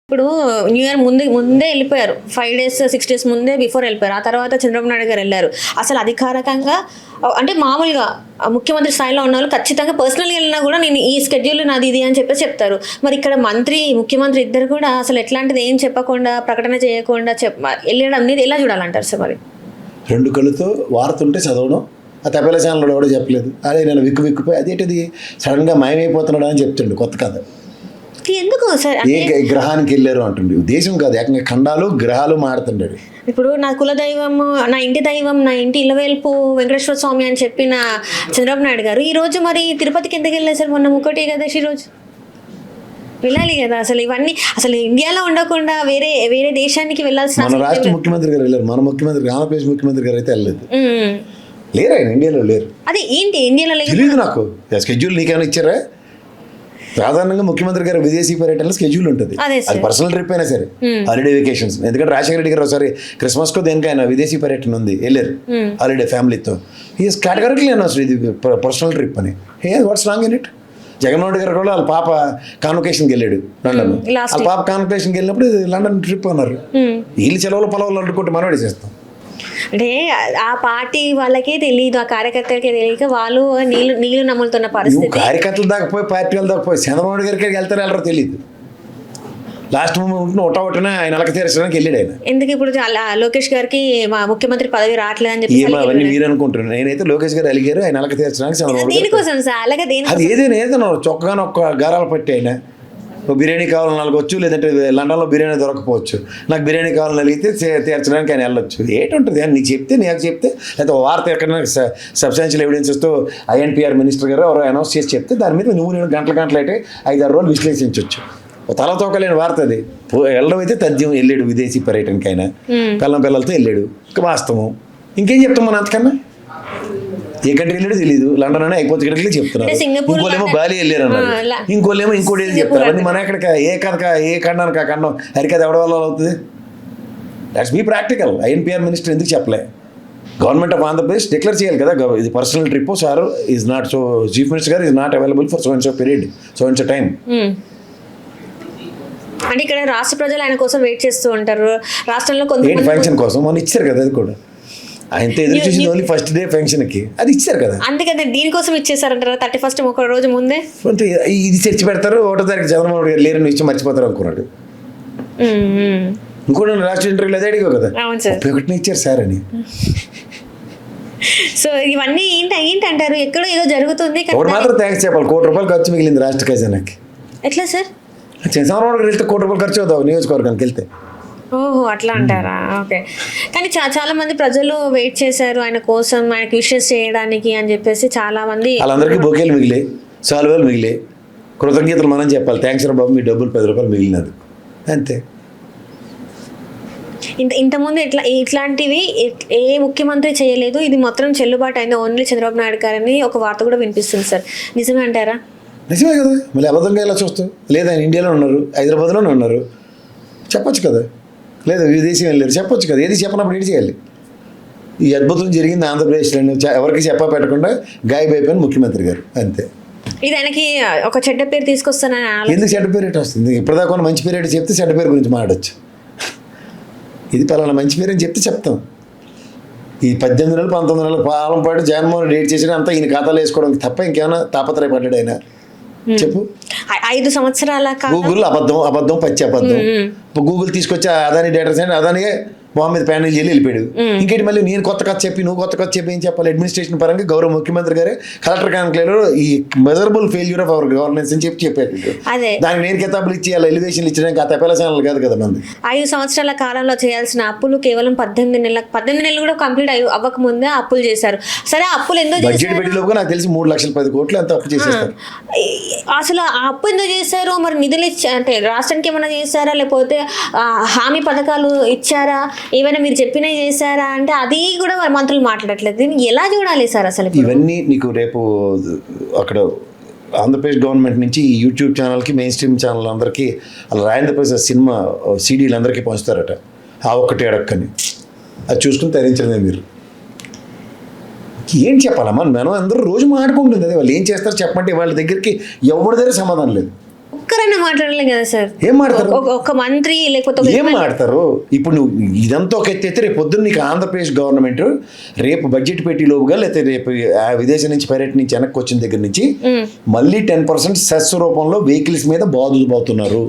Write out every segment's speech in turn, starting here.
ఇప్పుడు new year ముందే వెళ్ళిపోయారు. 5 days 6 days ముందే బిఫోర్ వెళ్ళిపోయారు. ఆ తర్వాత చంద్రబాబు నాయుడు గారు వెళ్ళారు. అసలు అధికారికంగా అంటే మామూలుగా ముఖ్యమంత్రి స్థాయిలో ఉన్న వాళ్ళు ఖచ్చితంగా పర్సనల్గా వెళ్ళినా కూడా నేను ఈ స్కెడ్యూల్ నాది ఇది అని చెప్పేసి చెప్తారు. మరి ఇక్కడ ముఖ్యమంత్రి ఇద్దరు కూడా అసలు ఎట్లాంటిది ఏం చెప్పకుండా ప్రకటన చేయకుండా వెళ్ళడం అనేది ఎలా చూడాలంటారు సార్? మరి 2 కళ్ళతో వార్తుంటే చదవడం, ఆ తపేల ఛానల్ కూడా చెప్పలేదు. అదే నేను విక్కుపోయి అదేంటిది సడన్గా మాయమైపోతున్నాడు అని చెప్తుండే కొత్త కథ. ఎందుకు సార్? ఏ గ్రహానికి వెళ్ళారు అంటుండే, దేశం కాదు ఏకంగా ఖండాలు గ్రహాలు మాడుతుండడు. ఇప్పుడు నా కులదైవం, నా ఇంటి దైవం, నా ఇంటి ఇలవేల్పు వెంకటేశ్వర స్వామి అని చెప్పిన చంద్రబాబు నాయుడు గారు ఈ రోజు మరి తిరుపతికి ఎందుకు వెళ్ళారు సార్? మొన్న 1 ఏకాదశి రోజు వెళ్ళాలి కదా. అసలు ఇవన్నీ అసలు ఇండియాలో ఉండకుండా వేరే దేశానికి వెళ్ళాల్సిన మన రాష్ట్ర ముఖ్యమంత్రి గారు వెళ్ళారు. మన ముఖ్యమంత్రి ఆంధ్రప్రదేశ్ ముఖ్యమంత్రి గారు అయితే వెళ్ళలేదు. లేరు, ఆయన ఇండియాలో లేరు. అదే ఏంటి ఇండియాలో తెలియదు నాకు. స్కెడ్యూల్ నీకేమైనా ఇచ్చారా? సాధారణంగా ముఖ్యమంత్రి గారు విదేశీ పర్యటనలో స్కెడ్యూల్ ఉంటుంది. అది పర్సనల్ ట్రిప్ అయినా సరే, హాలిడే వెకేషన్స్. ఎందుకంటే రాజశేఖర రెడ్డి గారు ఒకసారి క్రిస్మస్కో దేనికి ఆయన విదేశీ పర్యటన ఉంది, వెళ్ళారు హాలిడే ఫ్యామిలీతో. ఈజ్ కేటగిరికలీ అసలు ఇది పర్సనల్ ట్రిప్ అని. What's wrong in it? Jaganmohan Reddy గారు కూడా వాళ్ళ పాప కాన్వకేషన్కి వెళ్ళాడు లండన్. వాళ్ళ పాప కాన్వకేషన్కి వెళ్ళినప్పుడు లండన్ ట్రిప్ అన్నారు. వీళ్ళు పొలవులు అడ్డుకుంటే మనవాడి చేస్తాం. అంటే ఆ పార్టీ వాళ్ళకే తెలియదు, ఆ కార్యకర్తలకే తెలియక వాళ్ళు నీళ్లు నమ్ములుతున్న పరిస్థితి. కార్యకర్తలు దాకపోయి పార్టీ వాళ్ళు దాకపోయి చంద్రబాబు గారికి వెళ్తారో తెలియదు. లాస్ట్ మూమెంట్ ఒకటనే ఆయన అలక తీర్చడానికి వెళ్ళాడు ఆయన. ఎందుకు ఇప్పుడు లోకేష్ గారికి మా ముఖ్యమంత్రి పదవి రావట్లేదు అని చెప్పి అవన్నీ మీరు అనుకుంటున్నారు. నేనైతే లోకేష్ గారు అలిగారు, ఆయన అలక తీర్చడానికి చంద్రబాబు దేనికోసం సార్? అలాగే అది ఏదైనా చొక్కగానే ఒక్క గారాలు పట్టి అయినా బిర్యానీ కావాలని అడగవచ్చు, లేదంటే లండన్లో బిర్యానీ దొరకపోవచ్చు. నాకు బిర్యానీ కావాలని అడిగితే తీర్చడానికి ఆయన వెళ్ళొచ్చు. ఏంటుంటుంది అని నీకు చెప్తే లేకపోతే వార్త ఎక్కడైనా సబ్స్టాన్షియల్ ఎవిడెన్సెస్తో INPR మినిస్టర్ గారు ఎవరో అనౌన్స్ చేసి చెప్తే దాని మీద నేను గంటలు అయితే 5-6 రోజులు విశ్లేషించవచ్చు. తలతోకలేని వార్త అది. వెళ్ళడం అయితే తథ్యం, వెళ్ళాడు విదేశీ పర్యటనకి ఆయన పిల్లలతో వెళ్ళాడు, వాస్తవం. ఇంకేం చెప్తాం మనం అంతకన్నా? ఏ కంట్రీ వెళ్ళాడో తెలియదు, లండన్ అని అయిపోతే ఇక్కడికి చెప్తున్నారు. ఇంకోలేమో బాలి వెళ్ళారు అన్నారు, ఇంకోలేమో ఇంకోటి వెళ్ళి చెప్తారు. అవన్నీ మన ఎక్కడికి ఏ ఖండానికి ఆ ఖండం హరికథ ఎవడ వల్ల అవుతుంది? That's be practical. INPR minister ఎందుకు చెప్పలే? గవర్నమెంట్ ఆఫ్ ఆంధ్రప్రదేశ్ డిక్లేర్ చేయాలి కదా, ఇది personal trip. Sir is not so chief minister గారు is not available for so and so period, so and so time. అంటే ఇక్కడ రాష్ట్ర ప్రజలు ఆయన కోసం వెయిట్ చేస్తూ ఉంటారు. రాష్ట్రంలో కొంత ఫంక్షన్ కోసం మనం ఇచ్చారు కదా, అది కూడా ఆయనతో ఎదురు చూసింది ఓన్లీ ఫస్ట్ డే ఫంక్షన్కి, అది ఇచ్చారు కదా. అందుకని దీనికోసం ఇచ్చేసారంటారా? 31st ఒక రోజు ముందే ఇది చర్చి పెడతారు. 1వ తారీఖు చంద్రబాబు గారు లేరని ఇచ్చి మర్చిపోతారు అనుకున్నాడు. ఇంకోటి రాష్ట్ర ఇంటర్వ్యూలో అదే అడిగావు కదా, 31ని ఇచ్చారు సార్ అని. సో ఇవన్నీ ఏంటంటారు? ఎక్కడో ఏదో జరుగుతుంది. ఒకటి మాత్రం థ్యాంక్స్ చెప్పాలి, ₹1 కోటి ఖర్చు మిగిలింది రాష్ట్ర ఖజానాకి. ఎట్లా సార్? చంద్రబాబు గారు వెళ్తే ₹1 కోటి ఖర్చు అవుతావు నియోజకవర్గానికి వెళ్తే. ఓహో, అట్లా అంటారా? ఓకే. కానీ చాలా మంది ప్రజలు వెయిట్ చేశారు ఆయన కోసం, ఆయనకి విషెస్ చేయడానికి అని చెప్పేసి చాలా మంది. వాళ్ళందరికీ బొకేలు మిగిలే, సాల్వేలు మిగిలే, కృతజ్ఞతలు మనం చెప్పాలి. థ్యాంక్స్ రా బాబు, మీ డబ్బులు ₹10 మిగిలినది, అంతే. ఇంతకుముందు ఇట్లాంటివి ఏ ముఖ్యమంత్రి చేయలేదు. ఇది మొత్తం చెల్లుబాటు అయింది ఓన్లీ చంద్రబాబు నాయుడు గారని ఒక వార్త కూడా వినిపిస్తుంది సార్. నిజమే అంటారా? నిజమే కదా, మళ్ళీ అబద్ధంగా ఎలా చూస్తావు? లేదా ఆయన ఇండియాలో ఉన్నారు, హైదరాబాద్లోనే ఉన్నారు, చెప్పొచ్చు కదా. లేదా విదేశీ వెళ్ళారు, చెప్పొచ్చు కదా. ఏది చెప్పినప్పుడు ఏంటి చేయాలి? ఈ అద్భుతం జరిగింది ఆంధ్రప్రదేశ్లో, ఎవరికి చెప్పా పెట్టకుండా గాయబైపోయిన ముఖ్యమంత్రి గారు, అంతే. ఇది ఆయనకి ఒక చెడ్డ పేరు తీసుకొస్తానని. ఎందుకు చెడ్డ పేరు ఎటు వస్తుంది? ఇప్పటిదాకా మంచి పేరు ఎటు చెప్తే చెడ్డ పేరు గురించి మాట్లాడచ్చు. ఇది పలానా మంచి పేరు అని చెప్తాం. ఈ 18 నెలలు 19 నెలల పాలన పాటు జగన్మోహన్ డేట్ చేసిన అంతా ఈయన ఖాతాలో వేసుకోవడానికి తప్ప ఇంకేమైనా తాపత్రయపడ్డాడు ఆయన? చెప్పు. 5 సంవత్సరాల గూగుల్ అబద్ధం పచ్చి అబద్ధం. గూగుల్ తీసుకొచ్చి అదాని డేటా సైన్స్ అదానియే మొహమ్మద్ ప్యానెల్ వెళ్ళి వెళ్ళిపోయాడు. ఇంకేంటి మళ్ళీ నేను కొత్త కథ చెప్పి నువ్వు కొత్త కథ చెప్పి ఏం చెప్పాలి? అడ్మినిస్ట్రేషన్ పరంగా గౌరవ ముఖ్యమంత్రి గారే కలెక్టర్ కాన్క్లేవ్లో ఈ measurable failure of our governance అని చెప్పారు. దానికి నేను కితాబులు ఇచ్చి అలా ఎలివేషన్లు ఇచ్చడానికి ఆ తపేల ఛానల్ కాదు కదా మంది. 5 సంవత్సరాల కాలంలో చేయాల్సిన అప్పులు కేవలం 18 నెలలు కూడా కంప్లీట్ అవ్వక ముందే అప్పులు చేశారు. సరే, అప్పులు ఎందుకు బడ్జెట్ పెట్టేలోపు నాకు తెలిసి 3,10 కోట్లు ఎంత అప్పు చేసేస్తారు. అసలు ఆ అప్పు ఎందుకు చేశారు? మరి నిధులు అంటే రాష్ట్రానికి ఏమైనా చేశారా, లేకపోతే హామీ పథకాలు ఇచ్చారా, ఏమైనా మీరు చెప్పినవి చేశారా అంటే అది కూడా మంత్రులు మాట్లాడట్లేదు. ఎలా చూడాలి సార్ అసలు? ఇవన్నీ నీకు రేపు అక్కడ ఆంధ్రప్రదేశ్ గవర్నమెంట్ నుంచి ఈ యూట్యూబ్ ఛానల్కి, మెయిన్ స్ట్రీమ్ ఛానల్ అందరికీ అలా రాజేంద్ర ప్రసాద్ సినిమా CDలు అందరికీ పంచుతారట. ఆ ఒక్కటి అడక్కని అది చూసుకుని తరించడమే. మీరు ఏం చెప్పాలమ్మా? మనం అందరూ రోజు మాట్లాడుకుంటుంది అదే. వాళ్ళు ఏం చేస్తారు చెప్పమంటే వాళ్ళ దగ్గరికి ఎవరి దగ్గర సమాధానం లేదు. ఒక్కరైనా మాట్లాడలేదు కదా సార్. ఏం మాట్లాడతారు? ఒక మంత్రి లేకపోతే ఒక ఏం మాడతారు? ఇప్పుడు నువ్వు ఇదంతా ఒక ఎత్తైతే రేపు పొద్దున్న నీకు ఆంధ్రప్రదేశ్ గవర్నమెంట్ రేపు బడ్జెట్ పెట్టిలోపుగా లేకపోతే రేపు విదేశం నుంచి పర్యటన నుంచి వెనక్కి వచ్చిన దగ్గర నుంచి మళ్ళీ 10% సెస్ రూపంలో వెహికల్స్ మీద బాధపోతున్నారు.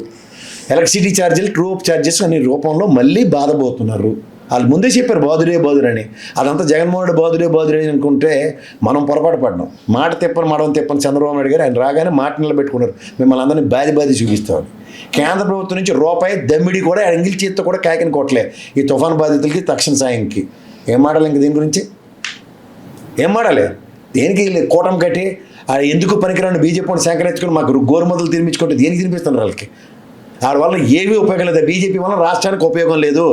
ఎలక్ట్రిసిటీ ఛార్జీలు, ట్రూప్ ఛార్జెస్ అనే రూపంలో మళ్ళీ బాధపోతున్నారు. వాళ్ళు ముందే చెప్పారు బాదురే అదంతా జగన్మోహన్ రెడ్డి బాదురే అనుకుంటే మనం పొరపాటు పడ్డాం. మాట తిప్పని చంద్రబాబు నాయుడు గారు ఆయన రాగానే మాట నిలబెట్టుకున్నారు, మిమ్మల్ని అందరినీ బాది చూపిస్తామని. కేంద్ర ప్రభుత్వం నుంచి రూపాయి దమ్మిడి కూడా ఎంగిల్ చేత్తో కూడా కాకిని కొట్టలే ఈ తుఫాను బాధితులకి తక్షణ సాయంకి. ఏం మాడాలి ఇంక దీని గురించి? ఏం మాడాలి? దేనికి కూటమి కట్టి ఎందుకు పనికిరాని బీజేపీని సేకరించుకొని మాకు గోరుమతులు తినిపించుకుంటే దేనికి తినిపిస్తున్నారు వాళ్ళకి? వాడి వల్ల ఏమీ ఉపయోగం లేదు. బీజేపీ వల్ల రాష్ట్రానికి ఉపయోగం లేదు.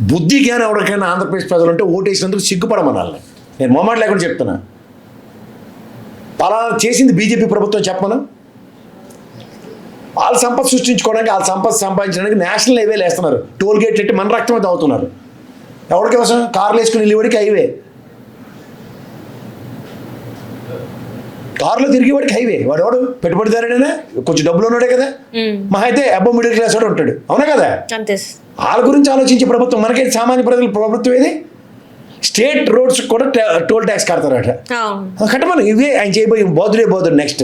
బుద్ధి జ్ఞానం ఎవరికైనా ఆంధ్రప్రదేశ్ ప్రజలు ఉంటే ఓటేసినందుకు సిగ్గుపడమనాలి. నేను మొహమాట లేకుండా చెప్తున్నా. పలానా చేసింది బీజేపీ ప్రభుత్వం చెప్పమను. వాళ్ళ సంపద సృష్టించుకోవడానికి, వాళ్ళ సంపద సంపాదించడానికి నేషనల్ హైవేలు వేస్తున్నారు. టోల్ గేట్లు పెట్టి మన రక్తమే తాగుతున్నారు. ఎవరికి అవసరం? కార్లు వేసుకుని వెళ్ళేవాడికి హైవే, కారులో తిరిగేవాడికి హైవే. వాడు పెట్టుబడిదారుడైనా కొంచెం డబ్బులు ఉన్నాడే కదా. మా అయితే అబ్బో మిడిల్ క్లాస్ వాడు ఉంటాడు. అవునా కదా? వాళ్ళ గురించి ఆలోచించే ప్రభుత్వం. మనకైతే సామాన్య ప్రజల ప్రభుత్వం ఏది? స్టేట్ రోడ్స్ కూడా టోల్ ట్యాక్స్ కడతారట. కట్టమని ఇవే ఆయన చేయబోయే బాదురే నెక్స్ట్